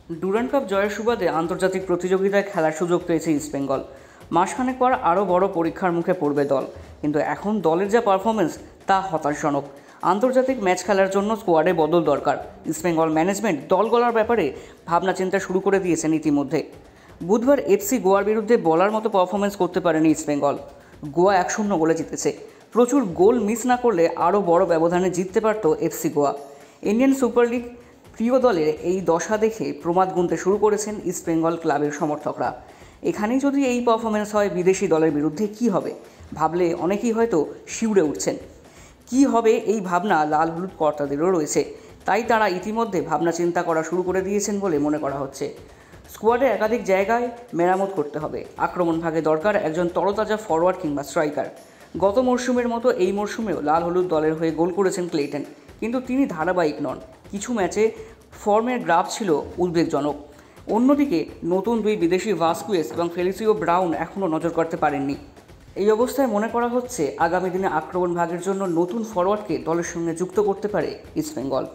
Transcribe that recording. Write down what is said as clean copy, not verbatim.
Durand cup জয়ের সুবাদে আন্তর্জাতিক প্রতিযোগিতায় খেলার সুযোগ পেয়েছে ইস্টবেঙ্গল। মাসখানেক পর আরও বড় পরীক্ষার মুখে পড়বে দল, কিন্তু এখন দলের যা পারফরমেন্স তা হতাশাজনক। আন্তর্জাতিক ম্যাচ খেলার জন্য স্কোয়াডে বদল দরকার। ইস্টবেঙ্গল ম্যানেজমেন্ট দল গড়ার ব্যাপারে ভাবনা চিন্তা শুরু করে দিয়েছেন ইতিমধ্যে। বুধবার এফসি গোয়ার বিরুদ্ধে বলার মতো পারফরমেন্স করতে পারেনি ইস্টবেঙ্গল। গোয়া 1-0 গোলে জিতেছে। প্রচুর গোল মিস না করলে আরও বড় ব্যবধানে জিততে পারত FC Goa. Indian super league প্রিয় দলের এই দশা দেখে প্রমাদ গুনতে শুরু করেছেন ইস্টবেঙ্গল ক্লাবের সমর্থকরা। এখানেই যদি এই পারফরমেন্স হয় বিদেশি দলের বিরুদ্ধে কি হবে ভাবলে অনেকেই হয়তো শিউরে উঠছেন। কি হবে এই ভাবনা লাল হলুদ কর্তাদেরও রয়েছে, তাই তারা ইতিমধ্যে ভাবনা চিন্তা করা শুরু করে দিয়েছেন বলে মনে করা হচ্ছে। স্কোয়াডে একাধিক জায়গায় মেরামত করতে হবে। আক্রমণ ভাগে দরকার একজন তরতাজা ফরওয়ার্ড কিংবা স্ট্রাইকার। গত মরশুমের মতো এই মরশুমেও লাল হলুদ দলের হয়ে গোল করেছেন ক্লেটন, কিন্তু তিনি ধারাবাহিক নন। কিছু ম্যাচে ফর্মের গ্রাফ ছিল উদ্বেগজনক। অন্যদিকে নতুন দুই বিদেশি ভাস্কুয়েস এবং ফেলিসিও ব্রাউন এখনও নজর কাড়তে পারেননি। এই অবস্থায় মনে করা হচ্ছে আগামী দিনে আক্রমণ ভাগের জন্য নতুন ফরওয়ার্ডকে দলের সঙ্গে যুক্ত করতে পারে ইস্টবেঙ্গল।